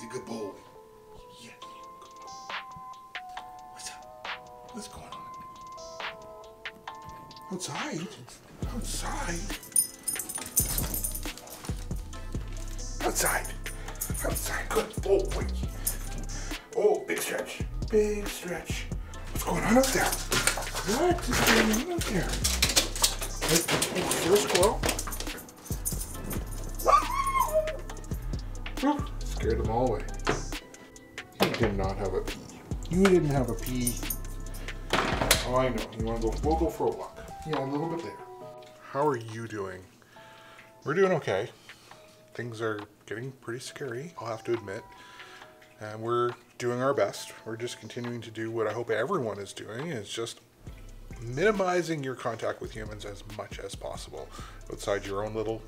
a good boy. Yeah, good boy. What's up? What's going on? Outside? Outside? Outside. Outside. Good boy. Oh, big stretch. Big stretch. What's going on up there? What is going on up there? There's a squirrel. Woo! Scared them all away. You did not have a pee. You didn't have a pee. Oh, I know. You want to go? We'll go for a walk. Yeah, a little bit there. How are you doing? We're doing okay. Things are getting pretty scary, I'll have to admit. And we're doing our best. We're just continuing to do what I hope everyone is doing, is just minimizing your contact with humans as much as possible. Outside your own little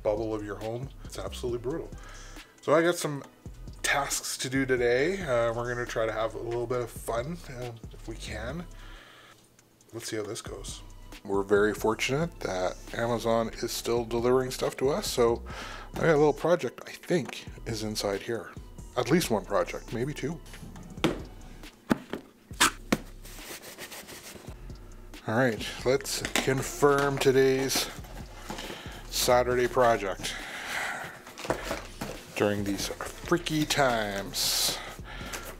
bubble of your home, it's absolutely brutal. So I got some tasks to do today. We're gonna try to have a little bit of fun if we can. Let's see how this goes. We're very fortunate that Amazon is still delivering stuff to us, so I got a little project I think is inside here. At least one project, maybe two. All right, let's confirm today's Saturday project during these freaky times.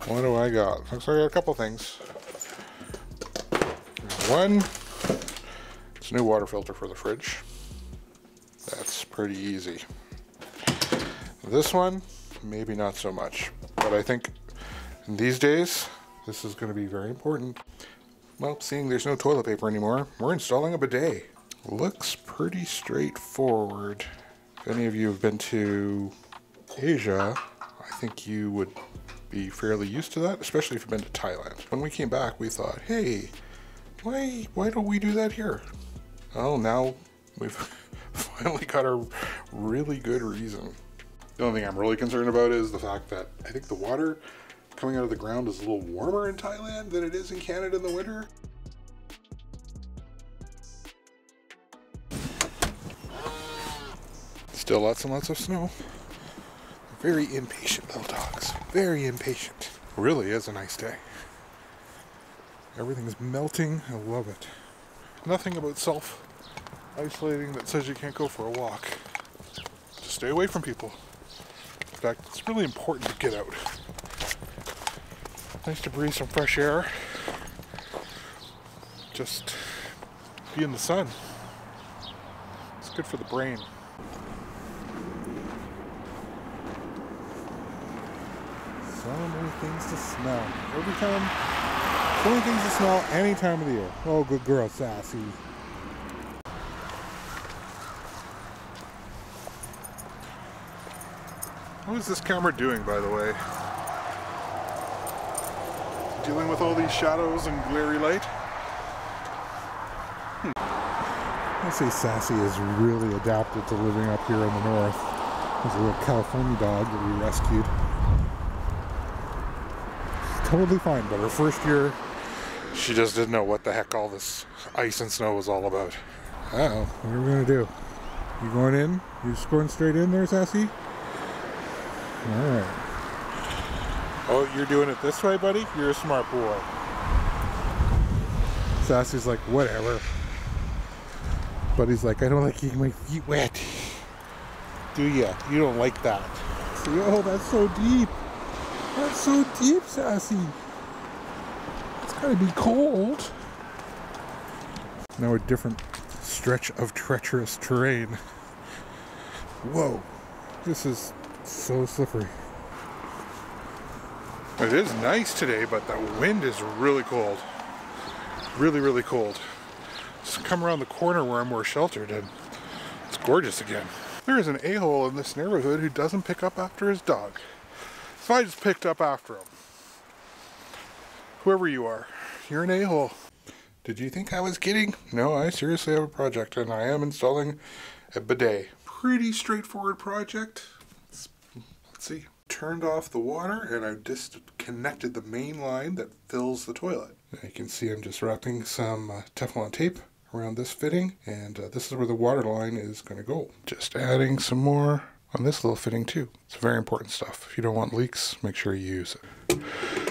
What do I got? Looks like I got a couple things. One, it's a new water filter for the fridge. That's pretty easy. This one, maybe not so much, but I think in these days, this is going to be very important. Well, seeing there's no toilet paper anymore, we're installing a bidet. Looks pretty straightforward. If any of you have been to Asia, I think you would be fairly used to that, especially if you've been to Thailand. When we came back, we thought, hey, why don't we do that here? Oh, now we've finally got a really good reason. The only thing I'm really concerned about is the fact that I think the water coming out of the ground is a little warmer in Thailand than it is in Canada in the winter. Still lots and lots of snow. Very impatient little dogs. Very impatient. Really is a nice day. Everything's melting. I love it. Nothing about self-isolating that says you can't go for a walk. Just stay away from people. In fact, it's really important to get out. Nice to breathe some fresh air. Just be in the sun. It's good for the brain. So many things to smell. Every time, so many things to smell any time of the year. Oh, good girl, Sassy. What is this camera doing, by the way? Dealing with all these shadows and glary light? I'd say Sassy is really adapted to living up here in the north. There's a little California dog that we rescued. She's totally fine, but her first year, she just didn't know what the heck all this ice and snow was all about. Uh-oh, what are we gonna do? You going in? You just going straight in there, Sassy? Alright. Oh, you're doing it this way, buddy? You're a smart boy. Sassy's like, whatever. Buddy's like, I don't like getting my feet wet. Do ya? You don't like that. See, oh, that's so deep. That's so deep, Sassy. It's gotta be cold. Now a different stretch of treacherous terrain. Whoa. This is so slippery. It is nice today, but the wind is really cold. Really, really cold. Just come around the corner where I'm more sheltered and it's gorgeous again. There is an a-hole in this neighborhood who doesn't pick up after his dog. So I just picked up after him. Whoever you are, you're an a-hole. Did you think I was kidding? No, I seriously have a project and I am installing a bidet. Pretty straightforward project. Let's see. Turned off the water and I've disconnected the main line that fills the toilet. You can see I'm just wrapping some Teflon tape around this fitting, and this is where the water line is going to go. Just adding some more on this little fitting too. It's very important stuff. If you don't want leaks, make sure you use it.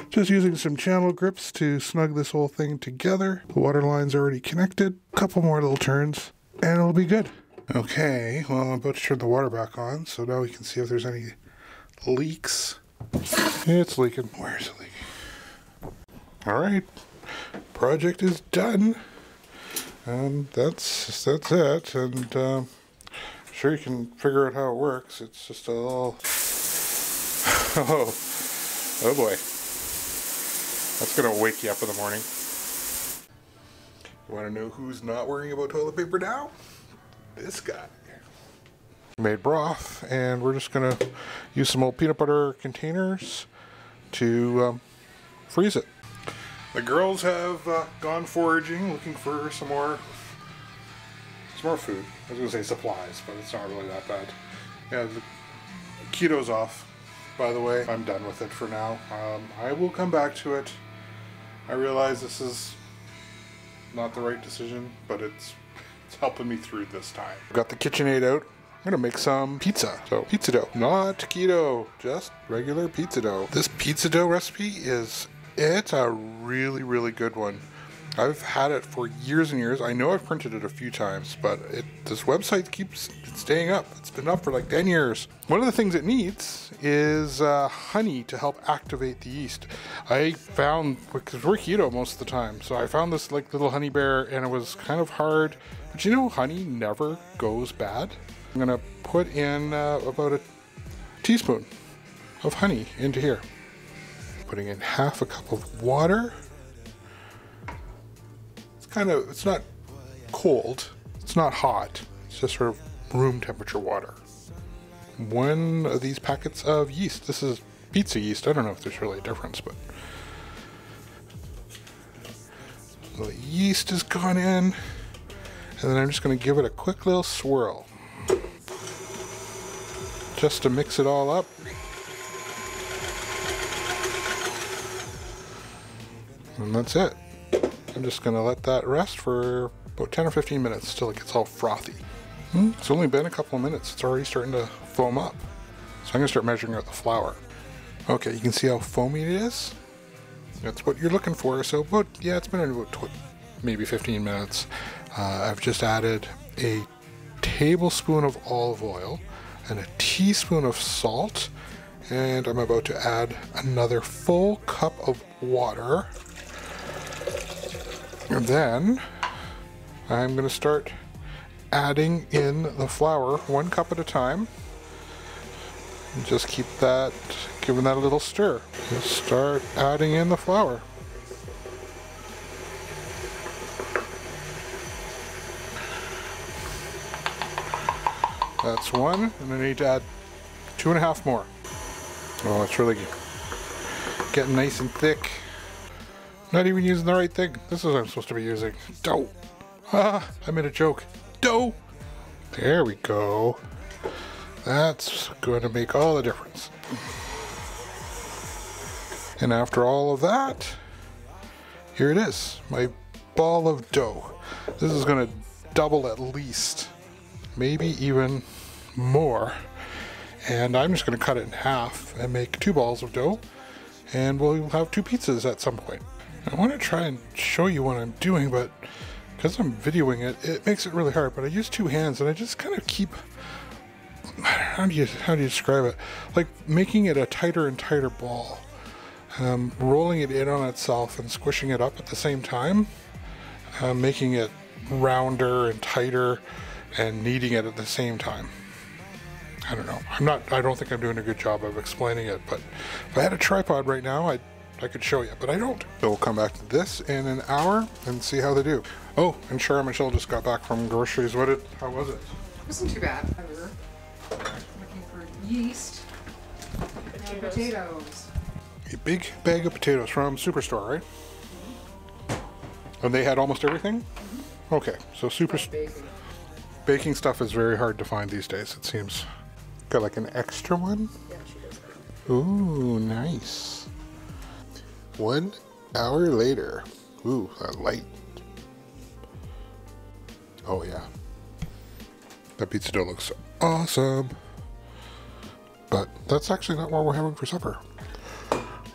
Just using some channel grips to snug this whole thing together. The water line's already connected. A couple more little turns and it'll be good. Okay, well, I'm about to turn the water back on, so now we can see if there's any leaks. It's leaking. Where's it leaking? All right, project is done. And that's it. And sure, you can figure out how it works. It's just a little. Oh boy, that's gonna wake you up in the morning. You want to know who's not worrying about toilet paper now? This guy. Made broth, and we're just gonna use some old peanut butter containers to freeze it. The girls have gone foraging, looking for some more food. I was gonna say supplies, but it's not really that bad. Yeah, the keto's off, by the way. I'm done with it for now. I will come back to it. I realize this is not the right decision, but it's helping me through this time. I've got the KitchenAid out. I'm gonna make some pizza. So pizza dough, not keto, just regular pizza dough. This pizza dough recipe it's a really, really good one. I've had it for years and years. I know I've printed it a few times, but this website keeps staying up. It's been up for like 10 years. One of the things it needs is honey to help activate the yeast. I found, because we're keto most of the time, so I found this like little honey bear and it was kind of hard. But you know, honey never goes bad. I'm gonna put in about a teaspoon of honey into here. Putting in half a cup of water. It's not cold, it's not hot, it's just sort of room temperature water. One of these packets of yeast. This is pizza yeast. I don't know if there's really a difference, but the yeast has gone in, and then I'm just going to give it a quick little swirl just to mix it all up. And that's it. I'm just going to let that rest for about 10 or 15 minutes till it gets all frothy. It's only been a couple of minutes. It's already starting to foam up. So I'm going to start measuring out the flour. Okay, you can see how foamy it is. That's what you're looking for. So it's been about maybe 15 minutes. I've just added a tablespoon of olive oil and a teaspoon of salt. And I'm about to add another full cup of water. And then I'm going to start adding in the flour 1 cup at a time. And just keep that, giving that a little stir. Just start adding in the flour. That's one, and I need to add 2.5 more. Oh, it's really getting nice and thick. Not even using the right thing. This is what I'm supposed to be using. Dough. I made a joke. Dough. There we go. That's going to make all the difference. And after all of that, here it is. My ball of dough. This is going to double at least. Maybe even more. And I'm just going to cut it in half and make 2 balls of dough. And we'll have 2 pizzas at some point. I want to try and show you what I'm doing, but because I'm videoing it, it makes it really hard. But I use 2 hands, and I just kind of keep, how do you describe it? Like making it a tighter and tighter ball, rolling it in on itself and squishing it up at the same time, making it rounder and tighter, and kneading it at the same time. I don't know. I don't think I'm doing a good job of explaining it, but if I had a tripod right now, I could show you, but I don't. So we'll come back to this in an hour and see how they do. Oh, and Char Michelle just got back from groceries. How was it? It wasn't too bad. We were looking for yeast and potatoes. A big bag of potatoes from Superstore, right? Mm-hmm. And they had almost everything? Mm-hmm. Okay, so baking stuff is very hard to find these days, it seems. Got like an extra one? Yeah, she does. Ooh, nice. 1 hour later. Ooh, that light. Oh yeah. That pizza dough looks awesome. But that's actually not what we're having for supper.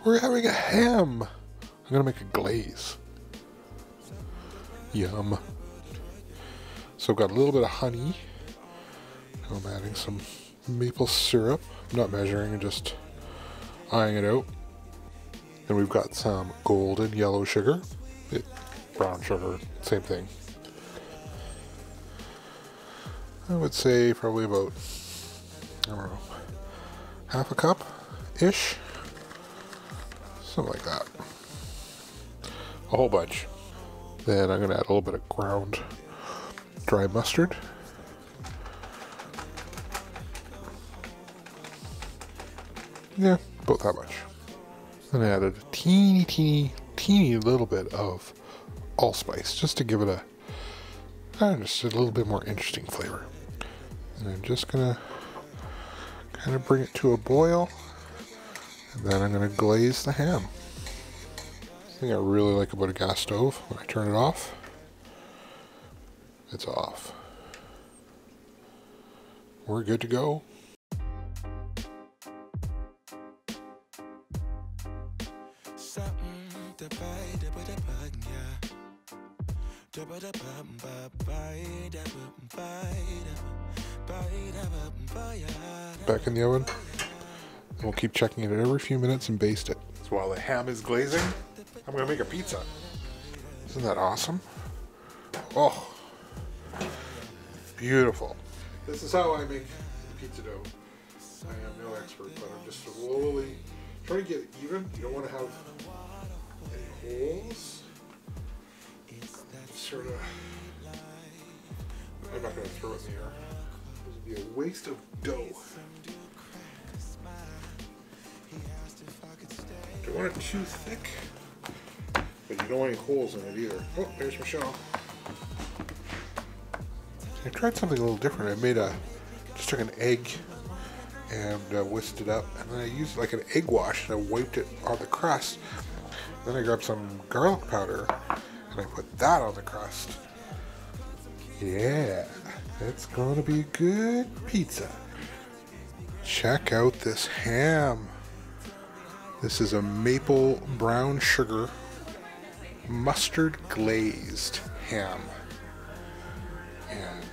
We're having a ham. I'm gonna make a glaze. Yum. So I've got a little bit of honey. I'm adding some maple syrup. I'm not measuring, I'm just eyeing it out. And we've got some golden yellow sugar. Brown sugar, same thing. I would say probably about, I don't know, half a cup-ish. Something like that. A whole bunch. Then I'm going to add a little bit of ground dry mustard. Yeah, about that much. Then I added a teeny little bit of allspice just to give it just a little bit more interesting flavor. And I'm just gonna kind of bring it to a boil, and then I'm gonna glaze the ham. The thing I really like about a gas stove, when I turn it off, it's off. We're good to go. Back in the oven, and we'll keep checking it every few minutes and baste it. So while the ham is glazing, I'm gonna make a pizza. Isn't that awesome? Oh, beautiful. This is how I make pizza dough. I am no expert, but I'm just slowly trying to get it even. You don't want to have any holes. Sort of. I'm not going to throw it in the air. It would be a waste of dough. Don't want it too thick, but you don't want any holes in it either. Oh, there's Michelle. I tried something a little different. I just took an egg and whisked it up, and then I used like an egg wash and I wiped it on the crust. Then I grabbed some garlic powder and I put that on the crust. Yeah, it's gonna be good pizza. Check out this ham. This is a maple brown sugar mustard glazed ham. And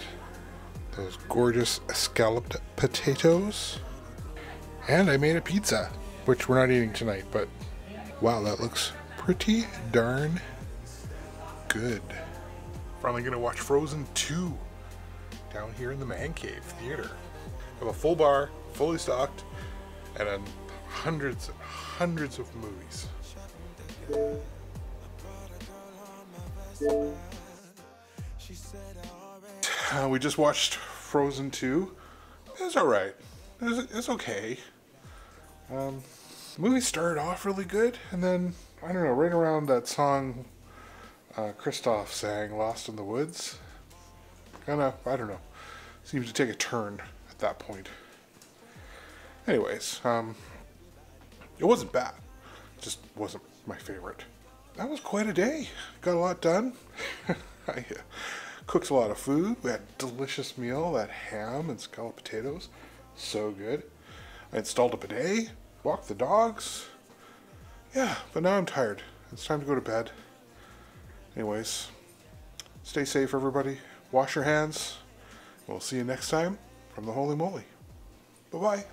those gorgeous scalloped potatoes. And I made a pizza, which we're not eating tonight, but wow, that looks pretty darn good. Finally gonna watch Frozen 2 down here in the Man Cave Theater. I have a full bar, fully stocked, and then hundreds of movies. We just watched Frozen 2. It's alright. It's okay. The movie started off really good, and then, I don't know, right around that song Christoph sang, Lost in the Woods, kinda, I don't know, seems to take a turn at that point. Anyways, it wasn't bad. It just wasn't my favorite. That was quite a day. Got a lot done. I cooked a lot of food. We had a delicious meal, that ham and scalloped potatoes. So good. I installed a bidet, walked the dogs. Yeah, but now I'm tired. It's time to go to bed. Anyways, stay safe, everybody. Wash your hands. We'll see you next time from the Holy Moly. Bye-bye.